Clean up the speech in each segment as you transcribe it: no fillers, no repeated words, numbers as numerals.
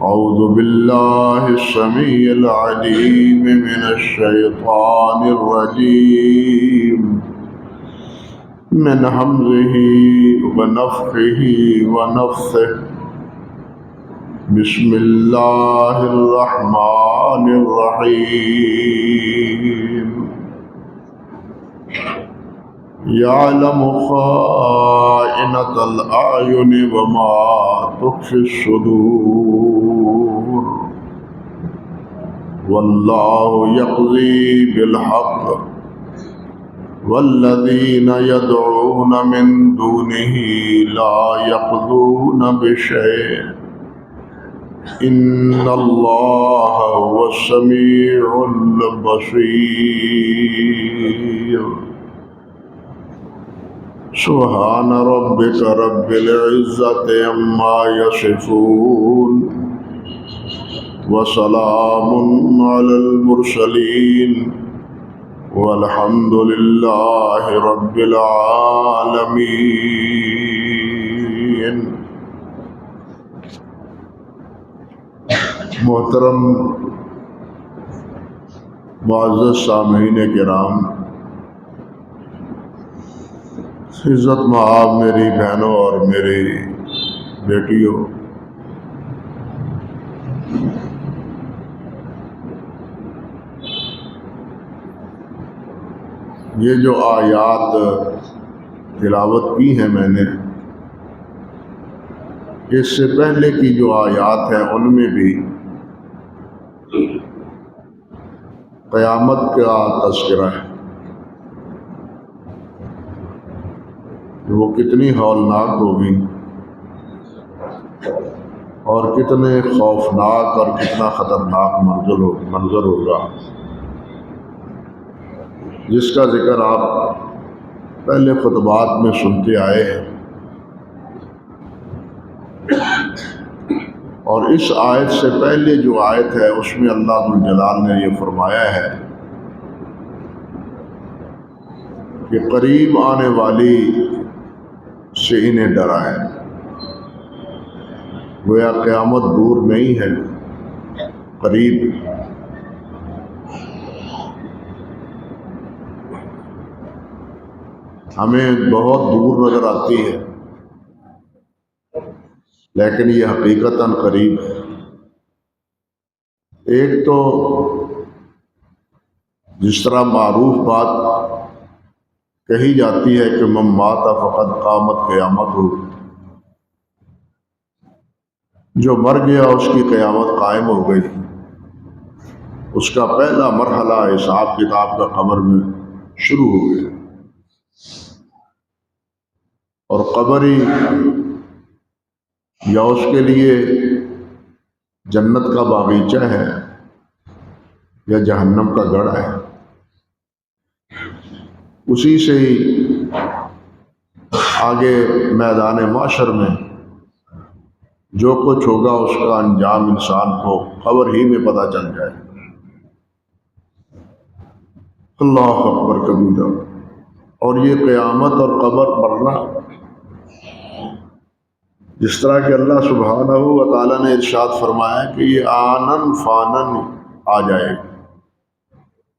أعوذ بالله السميع العليم من الشيطان الرجيم من همزه ونفخه ونفثه بسم الله الرحمن الرحيم يعلم خائنة الأعين وما تخفي الصدور والله يقضي بالحق والذين يدعون من دونه لا يقضون بشيء إن الله هو السميع البصير سبحان ربك رب العزة عما يصفون وسلام على المرسلين والحمد لله رب العالمين. محترم معزز سامعین کرام، عزت مآب میری بہنوں اور میری بیٹیوں، یہ جو آیات تلاوت کی ہیں میں نے، اس سے پہلے کی جو آیات ہیں ان میں بھی قیامت کا تذکرہ ہے، وہ کتنی ہولناک ہوگی اور کتنے خوفناک اور کتنا خطرناک منظر ہوگا، جس کا ذکر آپ پہلے خطبات میں سنتے آئے ہیں۔ اور اس آیت سے پہلے جو آیت ہے اس میں اللہ ذو الجلال نے یہ فرمایا ہے کہ قریب آنے والی سے انہیں ڈرائے، گویا قیامت دور نہیں ہے، قریب۔ ہمیں بہت دور نظر آتی ہے لیکن یہ حقیقتاً قریب ہے۔ ایک تو جس طرح معروف بات کہی جاتی ہے کہ من مات فقد قامت قیامت ہو، جو مر گیا اس کی قیامت قائم ہو گئی، اس کا پہلا مرحلہ حساب کتاب کا قبر میں شروع ہو گیا، اور قبر ہی یا اس کے لیے جنت کا باغیچہ ہے یا جہنم کا گڑھ ہے، اسی سے ہی آگے میدان معاشر میں جو کچھ ہوگا اس کا انجام انسان کو قبر ہی میں پتہ چل جائے۔ اللہ اکبر کبیرہ۔ اور یہ قیامت اور قبر مرنا، جس طرح کہ اللہ سبحانہ و تعالیٰ نے ارشاد فرمایا کہ یہ آنن فانن آ جائے گا،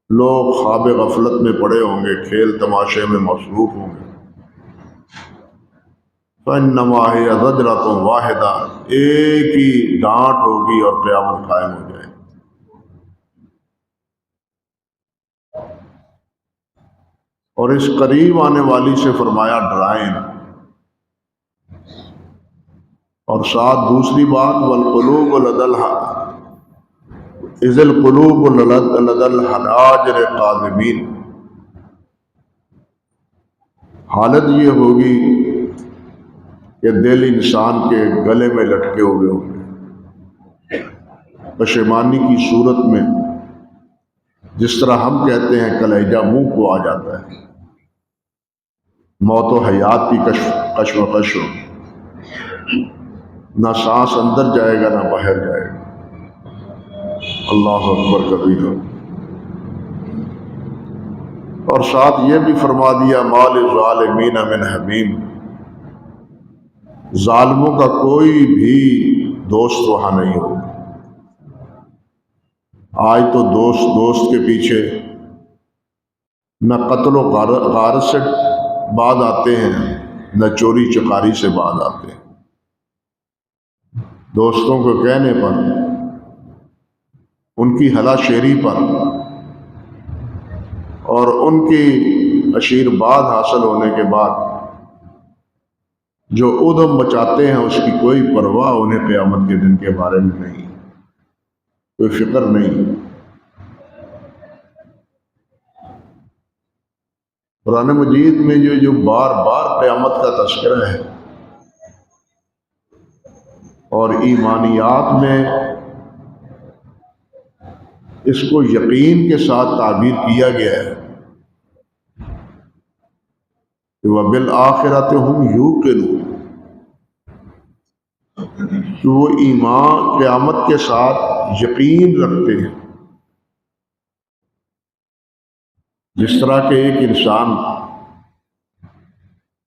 لوگ خواب غفلت میں پڑے ہوں گے، کھیل تماشے میں مصروف ہوں گے، فَإِنَّمَا هِيَ زَجْرَةٌ وَاحِدَةٌ، ایک ہی ڈانٹ ہوگی اور قیامت قائم ہو جائے گی۔ اور اس قریب آنے والی سے فرمایا ڈرائیں نہ، اور ساتھ دوسری بات والقلوب اذ القلوب لدى الحناجر قاذبین، حالت یہ ہوگی کہ دل انسان کے گلے میں لٹکے ہوئے ہوں گے، پشیمانی کی صورت میں، جس طرح ہم کہتے ہیں کلیجہ منہ کو آ جاتا ہے، موت و حیات کی کشمکش ہو، نہ سانس اندر جائے گا نہ باہر جائے گا۔ اللہ اکبر کبیرہ۔ اور ساتھ یہ بھی فرما دیا ما للظالمین من حمیم، ظالموں کا کوئی بھی دوست وہاں نہیں ہوگا۔ آج تو دوست کے پیچھے نہ قتل و غارت سے بعد آتے ہیں، نہ چوری چکاری سے بعد آتے ہیں۔ دوستوں کو کہنے پر، ان کی ہلا شیری پر اور ان کی آشیرواد حاصل ہونے کے بعد جو ادھم مچاتے ہیں اس کی کوئی پرواہ انہیں قیامت کے دن کے بارے میں نہیں، کوئی فکر نہیں۔ قرآن مجید میں جو بار بار قیامت کا تذکرہ ہے اور ایمانیات میں اس کو یقین کے ساتھ تعبیر کیا گیا ہے کہ وَبِالْآخِرَةِ هُمْ يُوقِنُونَ، کہ وہ ایمان قیامت کے ساتھ یقین رکھتے ہیں۔ جس طرح کہ ایک انسان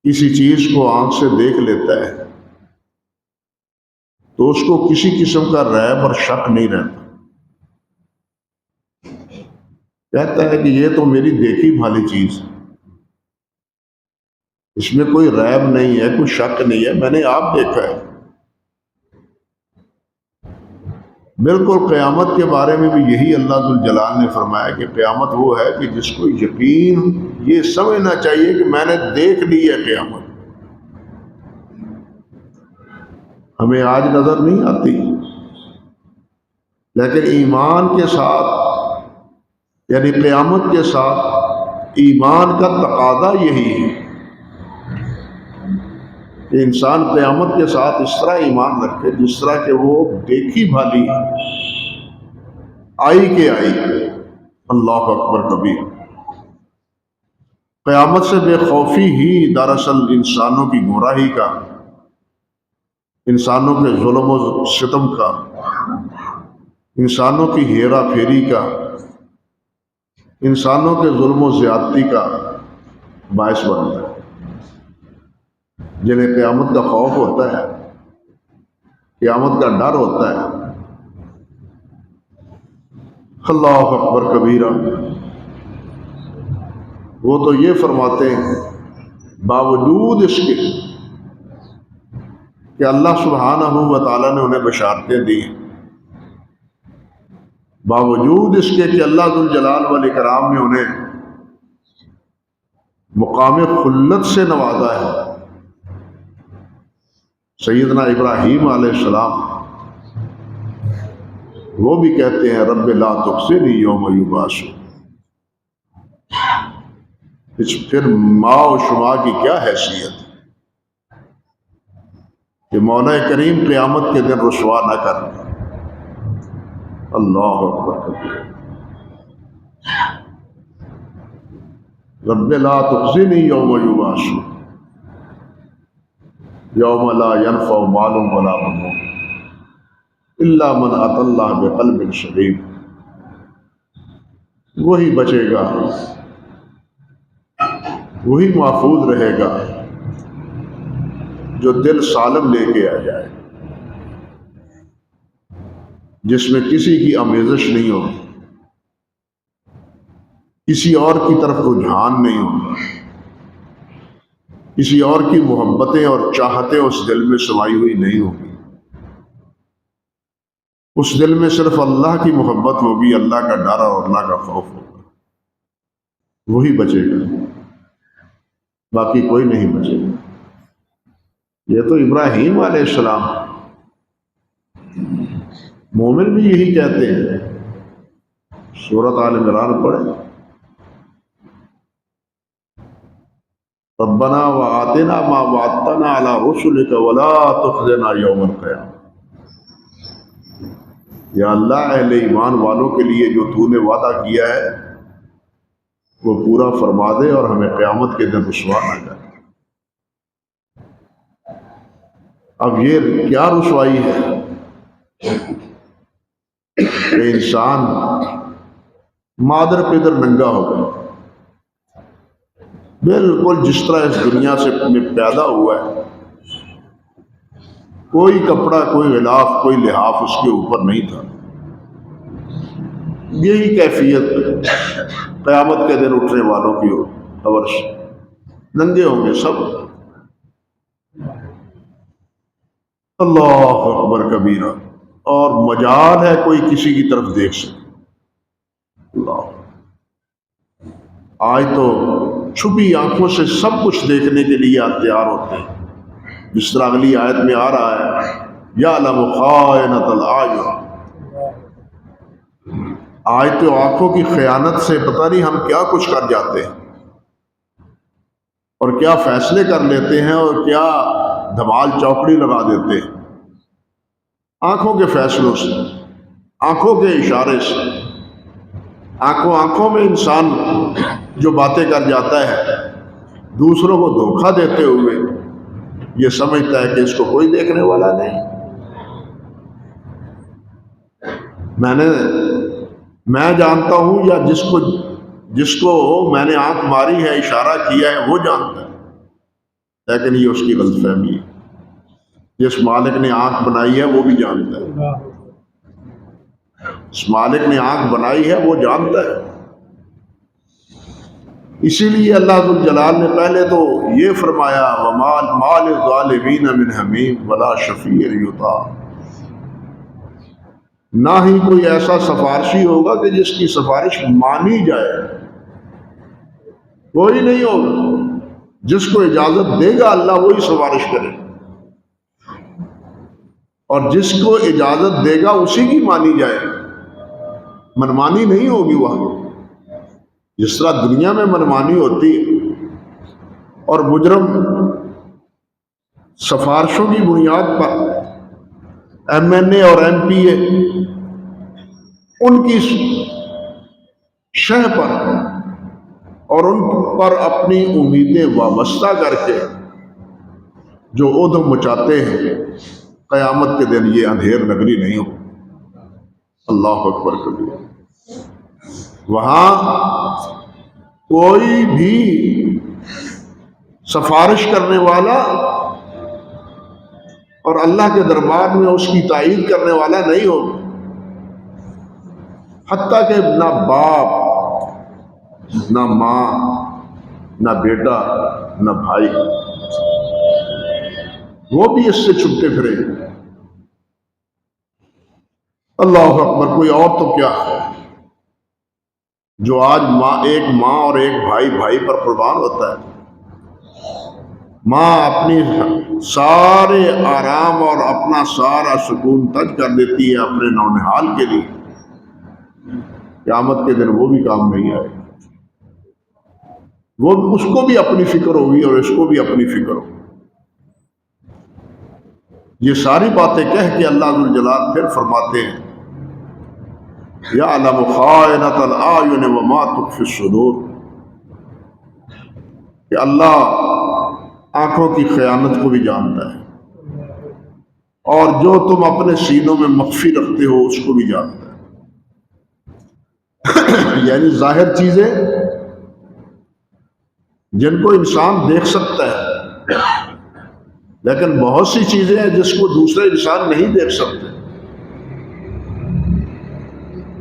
کسی چیز کو آنکھ سے دیکھ لیتا ہے تو اس کو کسی قسم کا ریب اور شک نہیں رہتا، کہتا ہے کہ یہ تو میری دیکھی بھالی چیز ہے، اس میں کوئی ریب نہیں ہے، کوئی شک نہیں ہے، میں نے آپ دیکھا ہے۔ بالکل قیامت کے بارے میں بھی یہی اللہ ذوالجلال نے فرمایا کہ قیامت وہ ہے کہ جس کو یقین یہ سمجھنا چاہیے کہ میں نے دیکھ لی ہے قیامت۔ ہمیں آج نظر نہیں آتی، لیکن ایمان کے ساتھ یعنی قیامت کے ساتھ ایمان کا تقاضا یہی ہے کہ انسان قیامت کے ساتھ اس طرح ایمان رکھے جس طرح کہ وہ دیکھی بھالی آئی کہ آئی۔ اللہ اکبر کبیر۔ قیامت سے بے خوفی ہی دراصل انسانوں کی گمراہی کا، انسانوں کے ظلم و ستم کا، انسانوں کی ہیرا پھیری کا، انسانوں کے ظلم و زیادتی کا باعث بنتا ہے۔ جنہیں قیامت کا خوف ہوتا ہے، قیامت کا ڈر ہوتا ہے، اللہ اکبر کبیرہ، وہ تو یہ فرماتے ہیں باوجود اس کے کہ اللہ سبحانہ و تعالیٰ نے انہیں بشارتیں دی، باوجود اس کے کہ اللہ ذوالجلال والاکرام نے انہیں مقام خلت سے نوازا ہے۔ سیدنا ابراہیم علیہ السلام وہ بھی کہتے ہیں رب لا تخزنی یوم یبعثون۔ پھر ماں و شما کی کیا حیثیت کہ مولا کریم قیامت کے دن رسوا نہ کر۔ اللہ اکبر۔ رب لا تخزنی یوم یبعثون یوم لا ينفع مال ولا بنون الا من اتى اللہ بقلب سلیم۔ وہی بچے گا، وہی محفوظ رہے گا جو دل سالم لے کے آ جائے، جس میں کسی کی آمیزش نہیں ہو، کسی اور کی طرف رجحان نہیں ہو، کسی اور کی محبتیں اور چاہتیں اس دل میں سمائی ہوئی نہیں ہوگی۔ اس دل میں صرف اللہ کی محبت ہوگی، اللہ کا ڈر اور اللہ کا خوف ہوگا، وہی بچے گا، باقی کوئی نہیں بچے گا۔ یہ تو ابراہیم علیہ السلام، مومن بھی یہی کہتے ہیں۔ سورۃ آل عمران پڑھیں، ربنا وآتنا ما وعدتنا علی رسلک ولا تخزنا یوم القیامہ۔ یا اللہ اہل ایمان والوں کے لیے جو تو نے وعدہ کیا ہے وہ پورا فرما دے اور ہمیں قیامت کے دن رسوا نہ کر۔ اب یہ کیا رسوائی ہے کہ انسان مادر پدر ننگا ہو گیا، بالکل جس طرح اس دنیا سے پیدا ہوا ہے، کوئی کپڑا، کوئی غلاف، کوئی لحاف اس کے اوپر نہیں تھا، یہی کیفیت قیامت کے دن اٹھنے والوں کی ہو، عورش ننگے ہوں گے سب۔ اللہ اکبر کبیرہ، اور مجال ہے کوئی کسی کی طرف دیکھ سکے۔ اللہ، آج تو چھپی آنکھوں سے سب کچھ دیکھنے کے لیے آپ تیار ہوتے ہیں، جس طرح اگلی آیت میں آ رہا ہے یعلم خائنۃ الاعین۔ آج تو آنکھوں کی خیانت سے پتہ نہیں ہم کیا کچھ کر جاتے ہیں، اور کیا فیصلے کر لیتے ہیں، اور کیا دھمال چوکڑی لگا دیتے ہیں آنکھوں کے فیصلوں سے، آنکھوں کے اشارے سے۔ آنکھوں میں انسان جو باتیں کر جاتا ہے دوسروں کو دھوکہ دیتے ہوئے، یہ سمجھتا ہے کہ اس کو کوئی دیکھنے والا نہیں۔ میں جانتا ہوں، یا جس کو میں نے آنکھ ماری ہے، اشارہ کیا ہے، وہ جانتا ہے، لیکن یہ اس کی غلط فہمی ہے۔ جس مالک نے آنکھ بنائی ہے وہ بھی جانتا ہے، اس مالک نے آنکھ بنائی ہے وہ جانتا ہے۔ اسی لیے اللہ ذو الجلال نے پہلے تو یہ فرمایا وَمَا لِلظَّالِمِينَ مِنْ حَمِيمٍ وَلَا شَفِيعٍ يُطَاعُ۔ نہ ہی کوئی ایسا سفارشی ہوگا کہ جس کی سفارش مانی جائے، کوئی نہیں ہوگا۔ جس کو اجازت دے گا اللہ وہی سفارش کرے، اور جس کو اجازت دے گا اسی کی مانی جائے، منمانی نہیں ہوگی وہاں۔ جس طرح دنیا میں منمانی ہوتی ہے اور مجرم سفارشوں کی بنیاد پر ایم این اے اور ایم پی اے ان کی شہ پر اور ان پر اپنی امیدیں وابستہ کر کے جو ادھم مچاتے ہیں، قیامت کے دن یہ اندھیر نگری نہیں ہو۔ اللہ اکبر کبیر۔ وہاں کوئی بھی سفارش کرنے والا اور اللہ کے دربار میں اس کی تائید کرنے والا نہیں ہوگا، حتیٰ کہ نہ باپ، نہ ماں، نہ بیٹا، نہ بھائی، وہ بھی اس سے چھپتے پھرے۔ اللہ اکبر۔ کوئی اور تو کیا ہے جو آج ایک ماں اور ایک بھائی پر قربان ہوتا ہے۔ ماں اپنی سارے آرام اور اپنا سارا سکون ترک کر دیتی ہے اپنے نونہال کے لیے، قیامت کے دن وہ بھی کام نہیں آئے، وہ اس کو بھی اپنی فکر ہوگی اور اس کو بھی اپنی فکر ہوگی۔ یہ ساری باتیں کہہ کے اللہ ذو الجلال پھر فرماتے ہیں یعلم خائنۃ الاعین وما تخفی الصدور، کہ اللہ آنکھوں کی خیانت کو بھی جانتا ہے اور جو تم اپنے سینوں میں مخفی رکھتے ہو اس کو بھی جانتا ہے۔ یعنی ظاہر چیزیں جن کو انسان دیکھ سکتا ہے، لیکن بہت سی چیزیں ہیں جس کو دوسرے انسان نہیں دیکھ سکتے،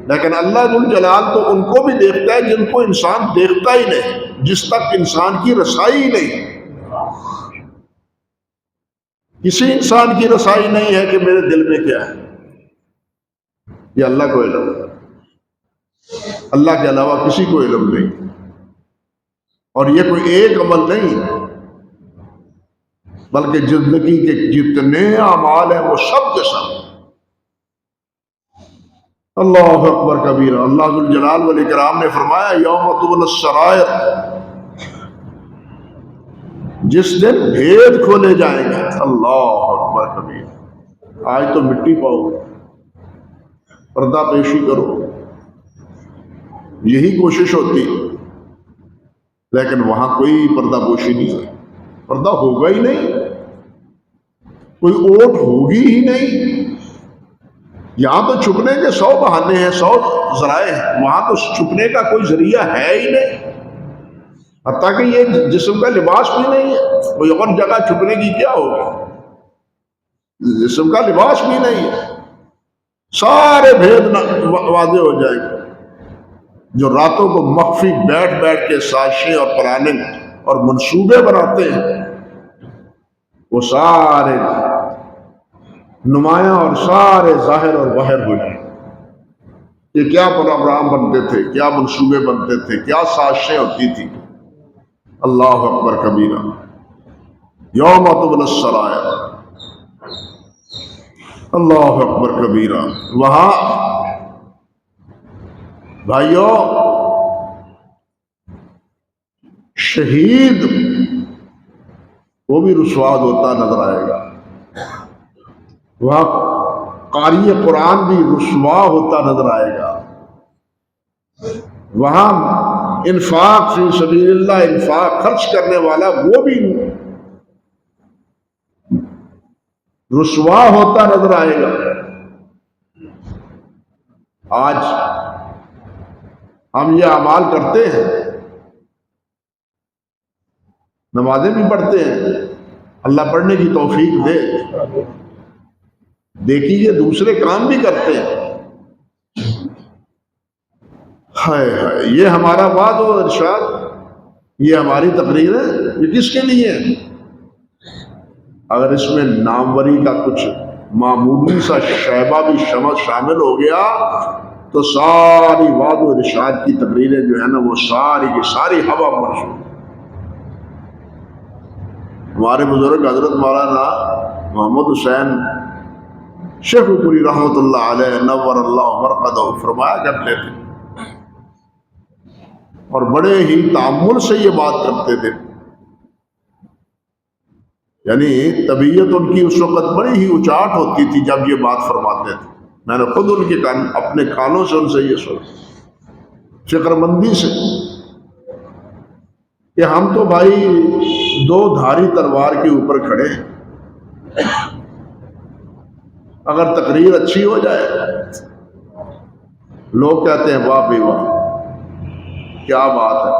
لیکن اللہ ذو الجلال تو ان کو بھی دیکھتا ہے جن کو انسان دیکھتا ہی نہیں، جس تک انسان کی رسائی ہی نہیں۔ کسی انسان کی رسائی نہیں ہے کہ میرے دل میں کیا ہے، یہ اللہ کو علم ہے، اللہ کے علاوہ کسی کو علم نہیں۔ اور یہ کوئی ایک عمل نہیں، بلکہ زندگی کے جتنے اعمال ہیں وہ سب کے سب۔ اللہ اکبر کبیرہ۔ اللہ ذو الجلال والاکرام نے فرمایا یوم تبلی السرائر، جس دن بھید کھولے جائیں گے۔ اللہ اکبر کبیرہ۔ آج تو مٹی پاؤ، پردہ پیشی کرو، یہی کوشش ہوتی، لیکن وہاں کوئی پردہ پوشی نہیں ہوئی، پردہ ہوگا ہی نہیں، کوئی اوٹ ہوگی ہی نہیں۔ یہاں تو چھپنے کے 100 بہانے ہیں، 100 ذرائع ہیں، وہاں تو چھپنے کا کوئی ذریعہ ہے ہی نہیں، حتیٰ کہ یہ جسم کا لباس بھی نہیں ہے، کوئی اور جگہ چھپنے کی کیا ہوگی، جسم کا لباس بھی نہیں ہے، سارے بھید واضح ہو جائیں گے۔ جو راتوں کو مخفی بیٹھ بیٹھ کے سازشیں اور پلاننگ اور منصوبے بناتے ہیں، وہ سارے نمایاں اور سارے ظاہر اور باہر ہو جائیں کہ کیا پروگرام بنتے تھے، کیا منصوبے بنتے تھے، کیا سازشیں ہوتی تھی۔ اللہ اکبر کبیرہ، یوم تبلی السرائر، اللہ اکبر کبیرہ۔ وہاں بھائیوں شہید وہ بھی رسوا ہوتا نظر آئے گا، وہاں قاری قرآن بھی رسوا ہوتا نظر آئے گا، وہاں انفاق فی سبیل اللہ، انفاق خرچ کرنے والا وہ بھی رسوا ہوتا نظر آئے گا۔ آج ہم یہ اعمال کرتے ہیں، نمازیں بھی پڑھتے ہیں، اللہ پڑھنے کی توفیق دے، دیکھیے دوسرے کام بھی کرتے ہیں۔ ہائے ہائے، یہ ہمارا وعد و ارشاد، یہ ہماری تقریر ہے، یہ کس کے لیے ہے؟ اگر اس میں ناموری کا کچھ معمولی سا شیبہ بھی شامل ہو گیا تو ساری وعد و ارشاد کی تقریریں جو ہے نا وہ ساری کی ساری ہوا مرشو۔ ہمارے بزرگ حضرت مولانا محمد حسین شیخ پوری رحمۃ اللہ علیہ نور اللہ مرقدہ فرمایا کرتے تھے، اور بڑے ہی تأمل سے یہ بات کرتے تھے، یعنی طبیعت ان کی اس وقت بڑی ہی اچاٹ ہوتی تھی جب یہ بات فرماتے تھے۔ میں نے خود ان کے اپنے کانوں سے ان سے یہ سنا، فکر مندی سے، کہ ہم تو بھائی دو دھاری تلوار کے اوپر کھڑے ہیں، اگر تقریر اچھی ہو جائے لوگ کہتے ہیں واہ بھائی واہ کیا بات ہے،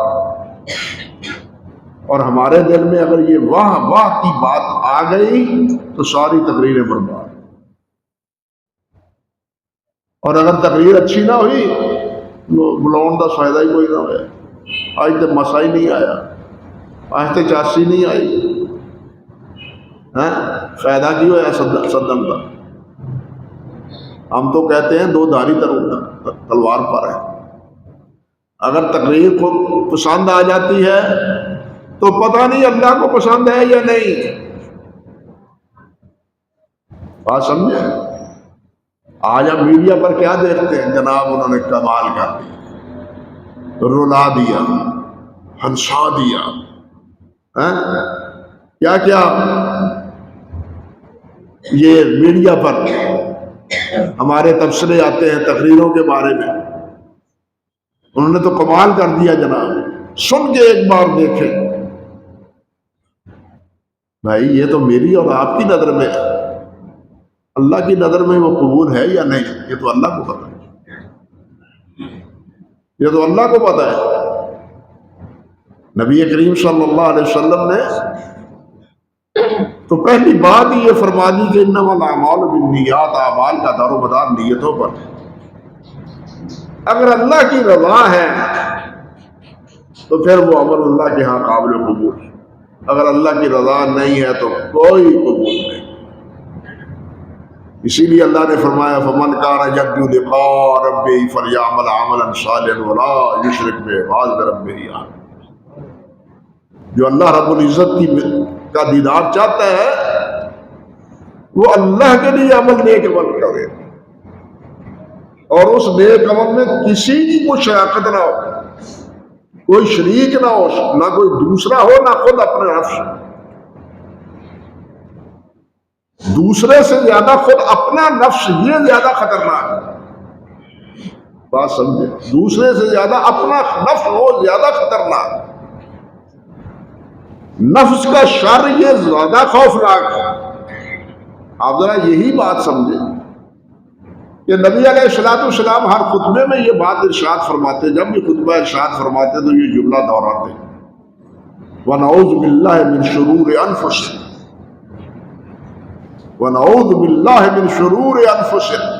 اور ہمارے دل میں اگر یہ واہ واہ کی بات آ گئی تو ساری تقریریں برباد۔ اور اگر تقریر اچھی نہ ہوئی بلاؤن کا فائدہ ہی کوئی نہ ہوا، آج تک مسا ہی نہیں آیا، آج تک چاسی نہیں آئی، فائدہ کی ہوا صدم کا۔ ہم تو کہتے ہیں دو دھاری تلوار پر ہے، اگر تقریر کو پسند آ جاتی ہے تو پتہ نہیں اللہ کو پسند ہے یا نہیں، بات سمجھے؟ آج ہم میڈیا پر کیا دیکھتے ہیں، جناب انہوں نے کمال کر دیا، رلا دیا، ہنسا دیا، کیا کیا یہ میڈیا پر ہمارے تبصرے آتے ہیں تقریروں کے بارے میں، انہوں نے تو کمال کر دیا جناب، سن کے ایک بار دیکھیں۔ بھائی یہ تو میری اور آپ کی نظر میں ہے، اللہ کی نظر میں وہ قبول ہے یا نہیں یہ تو اللہ کو پتہ ہے، یہ تو اللہ کو پتہ ہے۔ نبی کریم صلی اللہ علیہ وسلم نے تو پہلی بات ہی یہ فرما دی کہ انما الاعمال بالنیات، اعمال کا دار و مدار نیتوں پر ہے۔ اگر اللہ کی رضا ہے تو پھر وہ عمل اللہ کے ہاں قابل قبول ہے، اگر اللہ کی رضا نہیں ہے تو کوئی قبول نہیں۔ اسی لیے اللہ نے فرمایا فمن کان یرجو لقاء ربہ فلیعمل عملا صالحا ولا یشرک بعبادۃ ربہ احدا۔ جو اللہ رب العزت کا دیدار چاہتا ہے وہ اللہ کے لیے عمل نیک عمل کرے، اور اس نیک عمل میں کسی کی کوئی شراکت نہ ہو، کوئی شریک نہ ہو، نہ کوئی دوسرا ہو، نہ خود اپنے نفس، دوسرے سے زیادہ خود اپنا نفس یہ زیادہ خطرناک ہے۔ بات سمجھے؟ دوسرے سے زیادہ اپنا نفس وہ زیادہ خطرناک، نفس کا شر یہ زیادہ خوفناک ہے۔ آپ ذرا یہی بات سمجھیں کہ نبی علیہ السلام ہر خطبے میں یہ بات ارشاد فرماتے، جب بھی خطبہ ارشاد فرماتے تو یہ جملہ دہراتے، وَنَعُوذُ بِاللَّهِ مِن شُرُورِ أَنفُسِنَا، وَنَعُوذُ بِاللَّهِ مِن شُرُورِ أَنفُسِنَا۔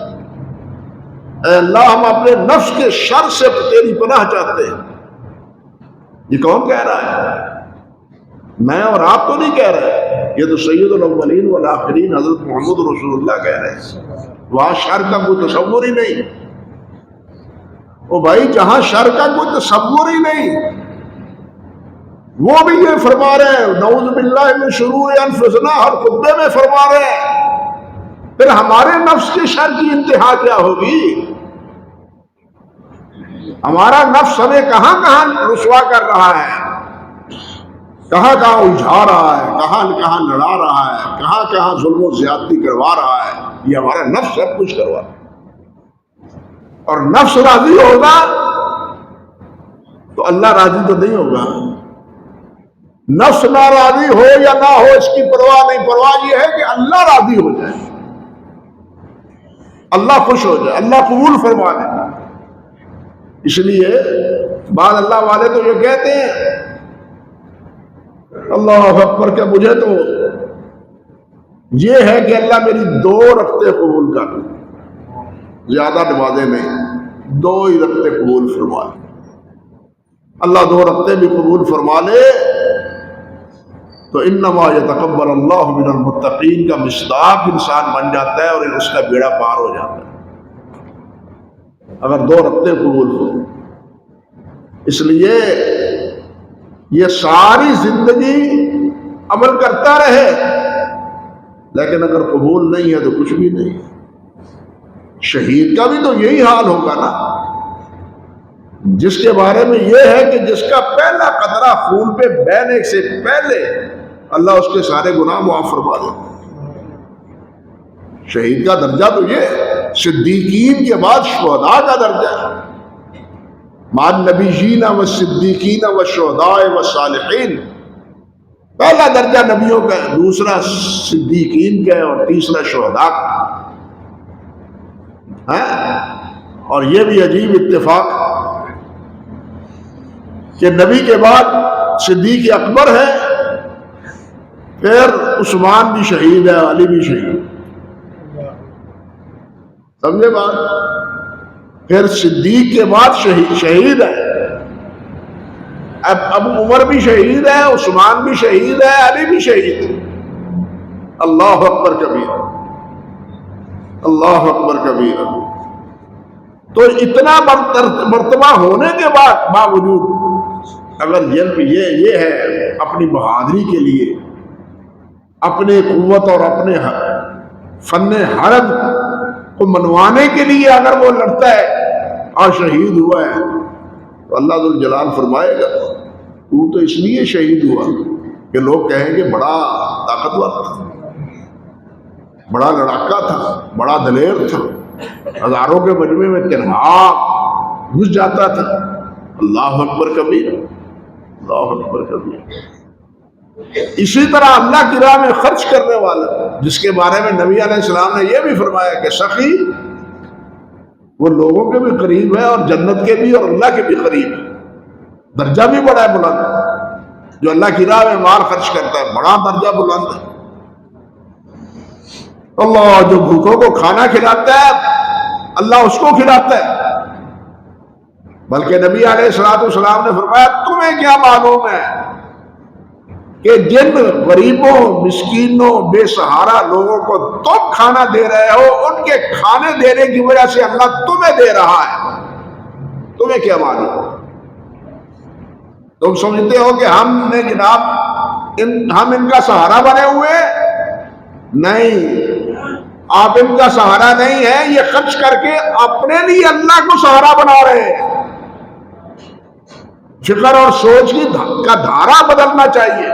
اے اللہ ہم اپنے نفس کے شر سے تیری پناہ چاہتے ہیں. یہ کون کہہ رہا ہے؟ میں اور آپ تو نہیں کہہ رہے، یہ تو سید الاولین والآخرین حضرت محمد رسول اللہ کہہ رہے ہیں. وہاں شر کا کوئی تصور ہی نہیں. او بھائی جہاں شر کا کوئی تصور ہی نہیں، وہ بھی یہ فرما رہے ہیں نعوذ باللہ من شرور انفسنا، ہر خطبے میں فرما رہے ہیں. پھر ہمارے نفس کے شر کی انتہا کیا ہوگی؟ ہمارا نفس ہمیں کہاں کہاں رسوا کر رہا ہے، کہاں کہاں الجھا رہا ہے، کہاں کہاں لڑا رہا ہے، کہاں کہاں ظلم و زیادتی کروا رہا ہے. یہ ہمارا نفس سب کچھ کروا رہا ہے. اور نفس راضی ہوگا تو اللہ راضی تو نہیں ہوگا. نفس ناراضی ہو یا نہ ہو اس کی پرواہ نہیں، پرواہ یہ ہے کہ اللہ راضی ہو جائے، اللہ خوش ہو جائے، اللہ قبول فرما لے. اس لیے بعض اللہ والے تو یہ کہتے ہیں اللہ اکبر کہ مجھے تو یہ ہے کہ اللہ میری 2 رکعتیں قبول کر، زیادہ نمازیں نہیں، 2 ہی رکعتیں قبول فرما لے. اللہ 2 رکعتیں بھی قبول فرما لے تو انما یتقبل اللہ من المتقین کا مصداق انسان بن جاتا ہے اور اس کا بیڑا پار ہو جاتا ہے اگر 2 رکعتیں قبول ہو. اس لیے یہ ساری زندگی عمل کرتا رہے لیکن اگر قبول نہیں ہے تو کچھ بھی نہیں. شہید کا بھی تو یہی حال ہوگا نا، جس کے بارے میں یہ ہے کہ جس کا پہلا قطرہ خون پہ بہنے سے پہلے اللہ اس کے سارے گناہ معاف فرما دے. شہید کا درجہ تو یہ ہے، صدیقین کے بعد شہداء کا درجہ ہے. مع النبیین والصدیقین والشہداء والصالحین، پہلا درجہ نبیوں کا ہے، دوسرا صدیقین کا ہے اور تیسرا شہداء کا ہے. اور یہ بھی عجیب اتفاق کہ نبی کے بعد صدیق اکبر ہے، پھر عثمان بھی شہید ہے، علی بھی شہید، سمجھے بات؟ پھر صدیق کے بعد شہید ہے، اب عمر بھی شہید ہے، عثمان بھی شہید ہے، علی بھی شہید ہے. اللہ اکبر کبیر، اللہ اکبر کبیر. تو اتنا مرتبہ ہونے کے باوجود اگر یہ ہے اپنی بہادری کے لیے، اپنے قوت اور اپنے فن حرب کو منوانے کے لیے اگر وہ لڑتا ہے اور شہید ہوا ہے تو اللہ ذوالجلال فرمائے گا تو اس لیے شہید ہوا کہ لوگ کہیں گے بڑا طاقتور تھا، بڑا لڑاکا تھا، بڑا دلیر تھا، ہزاروں کے مجمع میں تنہا گھس جاتا تھا. اللہ اکبر کبیر، اللہ اکبر کبیر. اسی طرح اللہ کی راہ میں خرچ کرنے والا، جس کے بارے میں نبی علیہ السلام نے یہ بھی فرمایا کہ سخی وہ لوگوں کے بھی قریب ہے اور جنت کے بھی اور اللہ کے بھی قریب ہے. درجہ بھی بڑا ہے بلند، جو اللہ کی راہ میں مال خرچ کرتا ہے بڑا درجہ بلند ہے. اللہ جو بھوکوں کو کھانا کھلاتا ہے اللہ اس کو کھلاتا ہے. بلکہ نبی علیہ السلام نے فرمایا تمہیں کیا معلوم ہے کہ جن غریبوں، مسکینوں، بے سہارا لوگوں کو تم کھانا دے رہے ہو ان کے کھانے دینے کی وجہ سے اللہ تمہیں دے رہا ہے. تمہیں کیا معلوم؟ تم سمجھتے ہو کہ ہم نے جناب ہم ان کا سہارا بنے ہوئے؟ نہیں، آپ ان کا سہارا نہیں ہے، یہ خرچ کر کے اپنے لیے اللہ کو سہارا بنا رہے ہیں. فکر اور سوچ کی کا دھارا بدلنا چاہیے.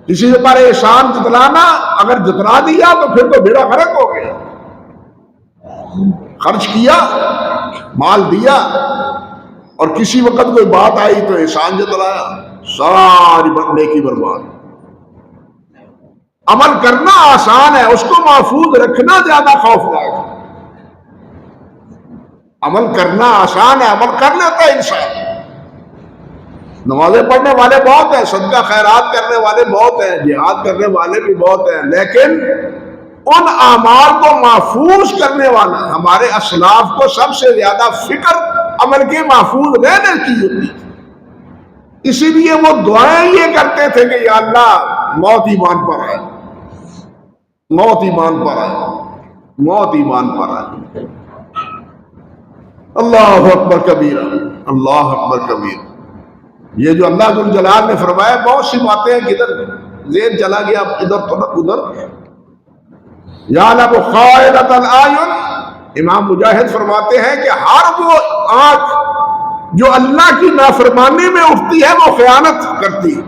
کسی پر احسان جتلانا، اگر جتلا دیا تو پھر تو بیڑا غرق ہو گیا. خرچ کیا، مال دیا اور کسی وقت کوئی بات آئی تو احسان جتلایا، ساری بندے کی برباد. عمل کرنا آسان ہے، اس کو محفوظ رکھنا زیادہ خوفناک ہے. عمل کرنا آسان ہے، عمل کر لیتا ہے انسان. نمازیں پڑھنے والے بہت ہیں، صدقہ خیرات کرنے والے بہت ہیں، جہاد کرنے والے بھی بہت ہیں، لیکن ان اعمال کو محفوظ کرنے والا ہمارے اسلاف کو سب سے زیادہ فکر عمل کے محفوظ رہنے کی ہوتی تھی، اسی لیے وہ دعائیں یہ کرتے تھے کہ یا اللہ موت ایمان پر آئے، موت ایمان پر آئے، موت ایمان پر آئے۔ اللہ اکبر کبیرہ، اللہ اکبر کبیرہ۔ یہ جو اللہ ذو الجلال نے فرمایا، بہت سی باتیں ہیں، کدھر ذہن چلا گیا ادھر تو ادھر۔ یعلم خائنۃ الاعین، امام مجاہد فرماتے ہیں کہ ہر وہ آنکھ جو اللہ کی نافرمانی میں اٹھتی ہے وہ خیانت کرتی ہے۔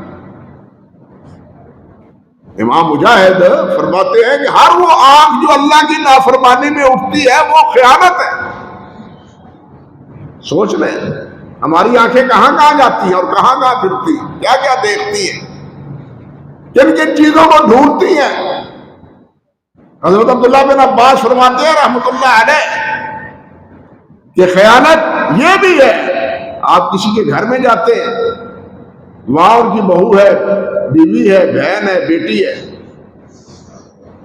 امام مجاہد فرماتے ہیں کہ ہر وہ آنکھ جو اللہ کی نافرمانی میں اٹھتی ہے وہ خیانت ہے۔ سوچ لیں ہماری آنکھیں کہاں کہاں جاتی ہیں اور کہاں کہاں پھرتی ہیں، کیا کیا دیکھتی ہیں، کن کن چیزوں کو ڈھونڈتی ہیں۔ حضرت عبداللہ بن عباس فرماتے ہیں رحمۃ اللہ علیہ کہ خیانت یہ بھی ہے، آپ کسی کے گھر میں جاتے ہیں، وہاں ان کی بہو ہے، بیوی ہے، بہن ہے، بیٹی ہے،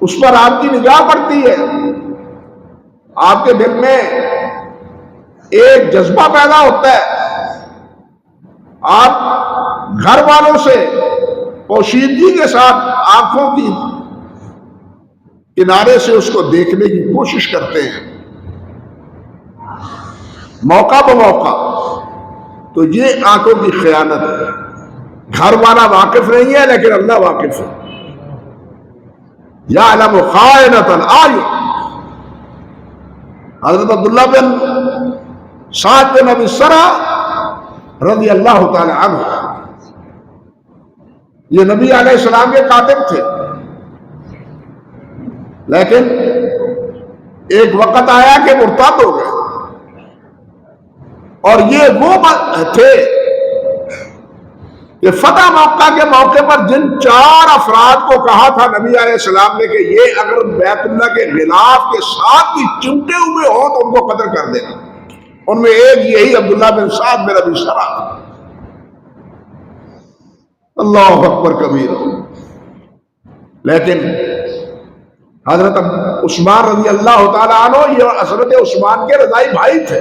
اس پر آپ کی نگاہ پڑتی ہے، آپ کے دل میں ایک جذبہ پیدا ہوتا ہے، آپ گھر والوں سے پوشیدگی کے ساتھ آنکھوں کی کنارے سے اس کو دیکھنے کی کوشش کرتے ہیں موقع بموقع، تو یہ آنکھوں کی خیانت ہے۔ گھر والا واقف نہیں ہے لیکن اللہ واقف ہے۔ یعلم خائنۃ الاعین۔ حضرت عبداللہ بن سعد بن ابی سرح رضی اللہ تعالی عنہ، یہ نبی علیہ السلام کے کاتب تھے، لیکن ایک وقت آیا کہ مرتد ہو گئے، اور یہ وہ تھے کہ فتح مکہ کے موقع پر جن 4 افراد کو کہا تھا نبی علیہ السلام نے کہ یہ اگر بیت اللہ کے غلاف کے ساتھ بھی چمٹے ہوئے ہوں تو ان کو قتل کر دینا، ان میں ایک یہی عبداللہ بن سعد بن ابی سرح۔ اللہ اکبر کبیر۔ لیکن حضرت عثمان رضی اللہ تعالیٰ عنہ، یہ حضرت عثمان کے رضائی بھائی تھے،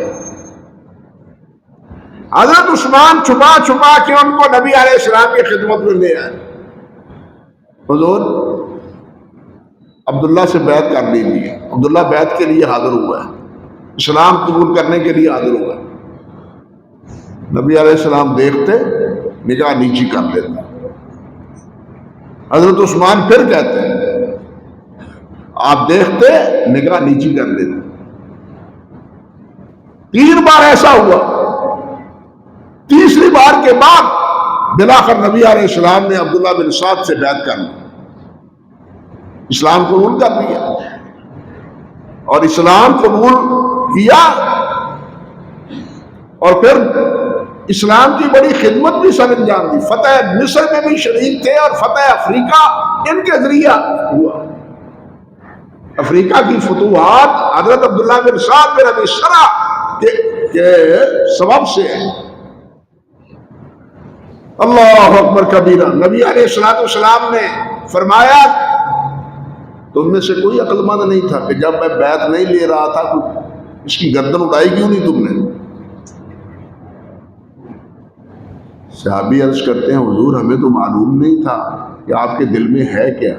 حضرت عثمان چھپا چھپا کے ان کو نبی علیہ السلام کی خدمت میں لے آئے، حضور عبداللہ سے بیعت کر لیجیے۔ عبداللہ بیعت کے لیے حاضر ہوا ہے، اسلام قبول کرنے کے لیے حاضر ہوا ہے۔ نبی علیہ السلام دیکھتے نگاہ نیچی کر لیتے، حضرت عثمان پھر کہتے ہیں، آپ دیکھتے نگاہ نیچی کر لیتے۔ 3 بار ایسا ہوا، تیسری بار کے بعد بلاخر نبی علیہ السلام نے عبداللہ بن سعد سے بیعت کر لی، اسلام قبول کر لیا، اور اسلام قبول کیا، اور پھر اسلام کی بڑی خدمت بھی سر انجام دی۔ فتح مصر میں بھی شریک تھے، اور فتح افریقہ ان کے ذریعہ ہوا۔ افریقہ کی فتوحات حضرت عبداللہ بن سعد بن ابی سرح کے سبب سے ہے۔ اللہ اکبر کبیرہ۔ نبی علیہ السلام نے فرمایا، تم میں سے کوئی عقل مند نہیں تھا کہ جب میں بیعت نہیں لے رہا تھا اس کی گردن اڑائی کیوں نہیں تم نے؟ صحابی عرض کرتے ہیں، حضور ہمیں تو معلوم نہیں تھا کہ آپ کے دل میں ہے کیا۔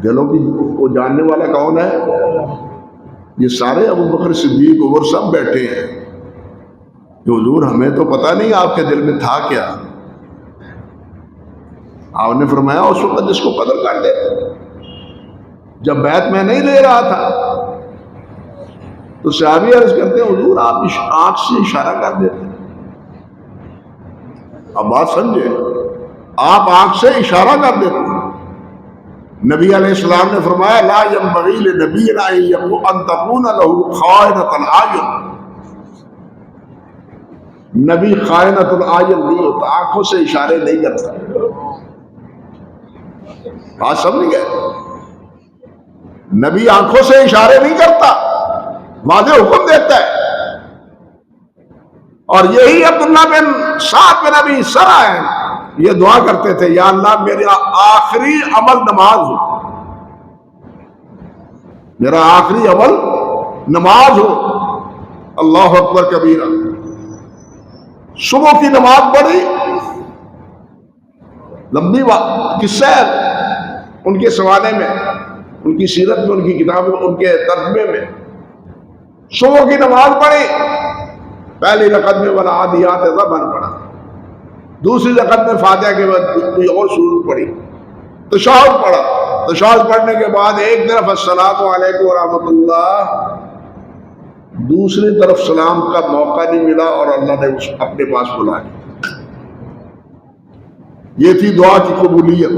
دلوں کی کو جاننے والا کون ہے؟ یہ سارے ابو بکر صدیق عمر سب بیٹھے ہیں کہ حضور ہمیں تو پتہ نہیں آپ کے دل میں تھا کیا۔ آپ نے فرمایا اس وقت جس کو قدر کر دیتے، جب بیعت میں نہیں لے رہا تھا تو صحابی عرض کرتے ہیں، حضور آپ آنکھ سے اشارہ کر دیتے۔ اب بات سمجھے، آپ آنکھ سے اشارہ کر دیتے۔ نبی علیہ السلام نے فرمایا، لا ينبغي لنبی ان تكون له خائنۃ الاعین۔ نبی خائنۃ الاعین نہیں ہوتا، آنکھوں سے اشارے نہیں کرتا۔ بات سمجھ گئے؟ نبی آنکھوں سے اشارے نہیں کرتا، واضح حکم دیتا ہے۔ اور یہی عبداللہ بن سعد بن ابی سرح ہے، یہ دعا کرتے تھے، یا اللہ میرا آخری عمل نماز ہو، میرا آخری عمل نماز ہو. اللہ اکبر کبیرہ. صبح کی نماز پڑھی, لمبی قصہ ہے ان کے سوانے میں, ان کی سیرت میں, ان کی کتاب میں, ان کے ترجمے میں. صبح کی نماز پڑھی, پہلی رکعت میں والعادیات ضبحا پڑھا, دوسری رکعت میں فاتحہ کے بعد کوئی اور سورت پڑھی, تشہد پڑھا. تشہد پڑھنے کے بعد ایک طرف السلام علیکم ورحمۃ اللہ, دوسری طرف سلام کا موقع نہیں ملا اور اللہ نے اس اپنے پاس بلا لیا. یہ تھی دعا کی قبولیت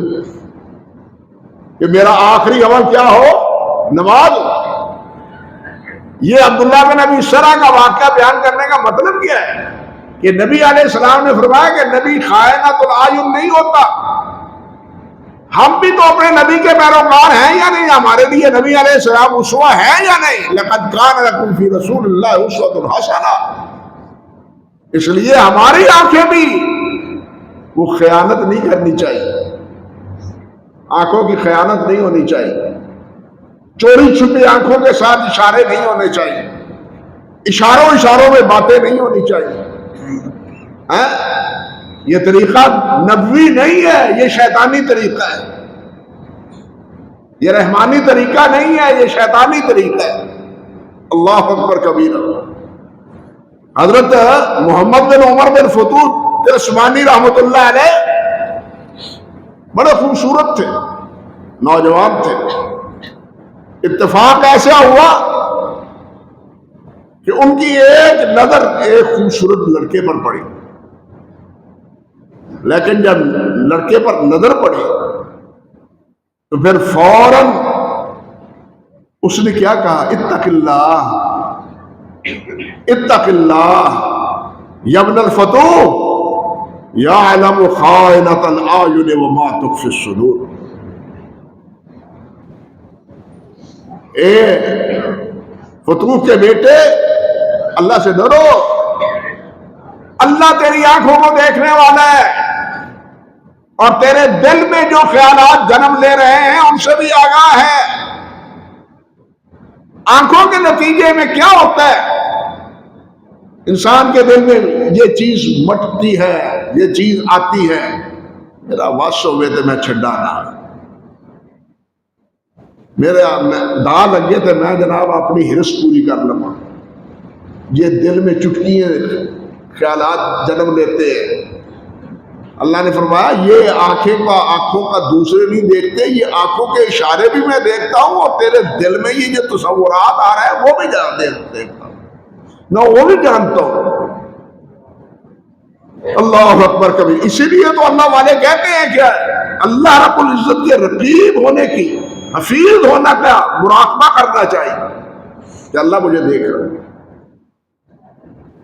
کہ میرا آخری عمل کیا ہو, نماز. یہ عبداللہ بن ابی سرح کا واقعہ بیان کرنے کا مطلب کیا ہے کہ نبی علیہ السلام نے فرمایا کہ نبی خائنۃ الاعین نہیں ہوتا. ہم بھی تو اپنے نبی کے پیروکار ہیں یا نہیں؟ ہمارے لیے نبی علیہ السلام اسوہ ہے یا نہیں؟ لقد کان لکم فی رسول اللہ اسوۃ حسنہ. اس لیے ہماری آنکھیں بھی وہ خیانت نہیں کرنی چاہیے, آنکھوں کی خیانت نہیں ہونی چاہیے, چوری چھپی آنکھوں کے ساتھ اشارے نہیں ہونے چاہیے, اشاروں میں باتیں نہیں ہونی چاہیے. یہ طریقہ نبوی نہیں ہے, یہ شیطانی طریقہ ہے. یہ رحمانی طریقہ نہیں ہے, یہ شیطانی طریقہ ہے. اللہ اکبر کبیرہ. حضرت محمد بن عمر بن فتوح عثمانی رحمۃ اللہ علیہ بڑے خوبصورت تھے, نوجوان تھے. اتفاق ایسا ہوا کہ ان کی ایک نظر ایک خوبصورت لڑکے پر پڑی, لیکن جب لڑکے پر نظر پڑی تو پھر فوراً اس نے کیا کہا, اتق اللہ اتق اللہ یا ابن الفتوح یعلم خائنۃ الاعین وما تخفی الصدور. اے فتوح کے بیٹے, اللہ سے ڈرو, اللہ تیری آنکھوں کو دیکھنے والا ہے اور تیرے دل میں جو خیالات جنم لے رہے ہیں ان سے بھی آگاہ ہے. آنکھوں کے نتیجے میں کیا ہوتا ہے, انسان کے دل میں یہ چیز مٹتی ہے, یہ چیز آتی ہے, میرا واسو ہوئے تھے میں چھڈا نہ, میرے دا لگے تھے میں جناب اپنی ہرس پوری کر لوں. یہ دل میں چٹکیاں خیالات جنم لیتے ہیں. اللہ نے فرمایا یہ آنکھوں کا دوسرے نہیں دیکھتے, یہ آنکھوں کے اشارے بھی میں دیکھتا ہوں اور تیرے دل میں یہ جو تصورات آ رہے ہیں وہ بھی دیکھتا ہوں, میں وہ بھی جانتا ہوں. اللہ اکبر کبھی. اسی لیے تو اللہ والے کہتے ہیں کہ اللہ رب العزت کے رقیب ہونے کی, حفیظ ہونا کا مراقبہ کرنا چاہیے کہ اللہ مجھے دیکھ رہا ہے.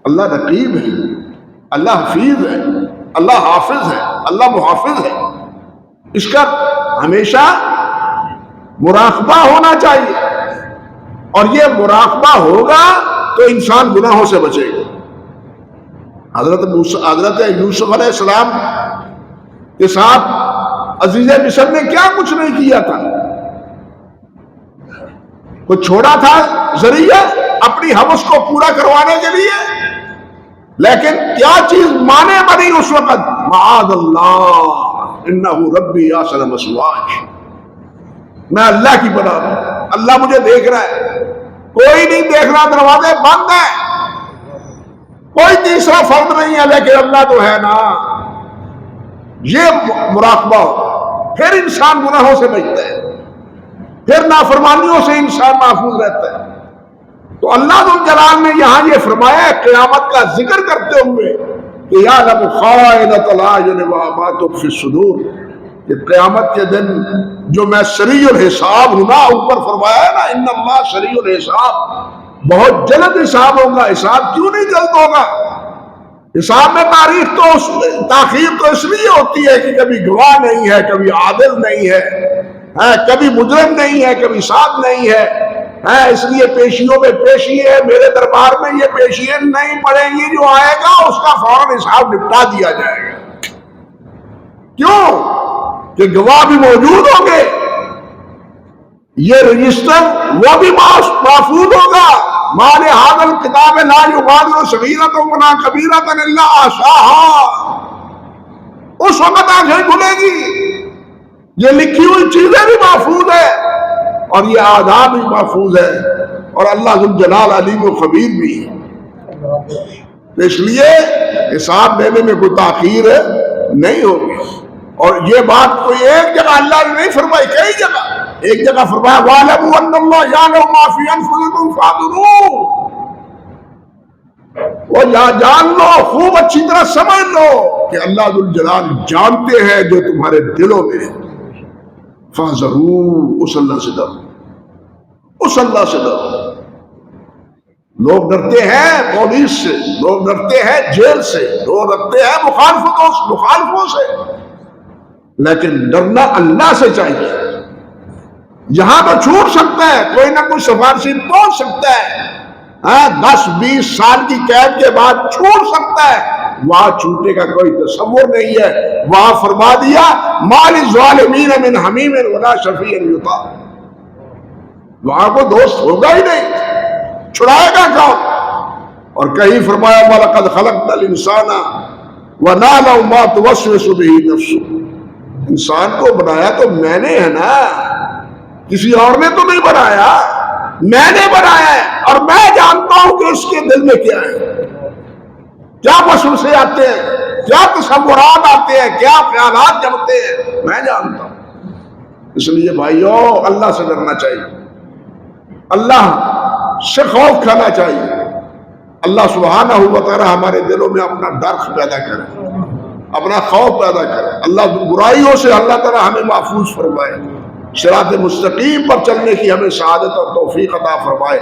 اللہ رقیب ہے, اللہ حفیظ ہے, اللہ حافظ ہے, اللہ محافظ ہے. اس کا ہمیشہ مراقبہ ہونا چاہیے, اور یہ مراقبہ ہوگا تو انسان گناہوں سے بچے گا. حضرت یوسف علیہ السلام کے ساتھ عزیز مصر نے کیا کچھ نہیں کیا تھا, وہ چھوڑا تھا ذریعہ اپنی ہوس کو پورا کروانے کے لیے, لیکن کیا چیز مانے بنی اس وقت, معاذ اللہ انہ ربی احسن مثواي, میں اللہ کی پناہ ہوں, اللہ مجھے دیکھ رہا ہے, کوئی نہیں دیکھ رہا, دروازے بند ہیں, کوئی تیسرا فرد نہیں ہے, لیکن اللہ تو ہے نا. یہ مراقبہ ہو, پھر انسان گناہوں سے بچتا ہے, پھر نافرمانیوں سے انسان محفوظ رہتا ہے. تو اللہ ذو جلال نے یہاں یہ فرمایا ہے قیامت کا ذکر کرتے ہوئے کہ یعلم خائنۃ الاعین وما تخفی الصدور, کہ قیامت کے دن جو میں سریع الحساب ہوں نا, اوپر فرمایا ہے نا ان اللہ سریع الحساب, بہت جلد حساب ہوگا. حساب کیوں نہیں جلد ہوگا؟ حساب میں تاخیر تو اس لیے ہوتی ہے کہ کبھی گواہ نہیں ہے, کبھی عادل نہیں ہے, کبھی مجرم نہیں ہے, کبھی ساتھ نہیں ہے, اس لیے پیشیوں میں پیشی ہے. میرے دربار میں یہ پیشیاں نہیں پڑیں گی, جو آئے گا اس کا فوراً حساب نپٹا دیا جائے گا. کیوں کہ گواہ بھی موجود ہوں گے, یہ رجسٹر وہ بھی محفوظ ہوگا. مال ھذا الکتاب لا یغادر صغیرۃ ولا کبیرۃ الا احصاها. اس وقت آنکھیں کھلے گی. یہ لکھی ہوئی چیزیں بھی محفوظ ہے اور یہ آداب بھی محفوظ ہے اور اللہ ذو الجلال علیم و خبیر بھی ہے. اس لیے حساب دینے میں کوئی تاخیر نہیں ہوگی. اور یہ بات کوئی ایک جگہ اللہ نے نہیں فرمائی, کئی جگہ. ایک جگہ فرمایا وَاعْلَمُوا أَنَّ اللَّهَ يَعْلَمُ مَا فِي أَنفُسِكُمْ فَاحْذَرُوهُ. وہ جان لو, خوب اچھی طرح سمجھ لو کہ اللہ ذو الجلال جانتے ہیں جو تمہارے دلوں میں ہے. فَاحْذَرُوهُ, اس اللہ سے ڈرو, اس اللہ سے ڈرو. لوگ ڈرتے ہیں پولیس سے, لوگ ڈرتے ہیں جیل سے, لوگ ڈرتے ہیں مخالفوں سے, لیکن ڈرنا اللہ سے چاہیے. یہاں تو چھوٹ سکتا ہے, کوئی نہ کوئی سفارشی پہنچ سکتا ہے, 10-20 سال کی قید کے بعد چھوٹ سکتا ہے. وہاں چھوٹے کا کوئی تصور نہیں ہے. وہاں فرما دیا ما للظالمین من حمیم ولا شفیع یطاع. وہاں کو دوست ہوگا ہی نہیں, چھڑائے گا کون. اور کہیں فرمایا وَلَقَدْ خَلَقْنَا الْإِنسَانَ وَنَعْلَمُ مَا تُوَسْوِسُ بِهِ نَفْسُهُ. انسان کو بنایا تو میں نے ہے نا, کسی اور نے تو نہیں بنایا, میں نے بنایا ہے. اور میں جانتا ہوں کہ اس کے دل میں کیا ہے, کیا وسوسے آتے ہیں, کیا تصورات آتے ہیں, کیا خیالات جمتے ہیں, میں جانتا ہوں. اس لیے بھائیو اللہ سے ڈرنا چاہیے, اللہ سے خوف کھانا چاہیے. اللہ سبحانہ و تعالی ہمارے دلوں میں اپنا ڈر پیدا کرے, اپنا خوف پیدا کرے. اللہ برائیوں سے اللہ تعالی ہمیں محفوظ فرمائے, صراط مستقیم پر چلنے کی ہمیں سعادت اور توفیق عطا فرمائے.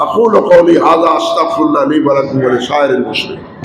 اقول قولی ھذا استغفر اللہ لی ولکم ولسائر المسلمین.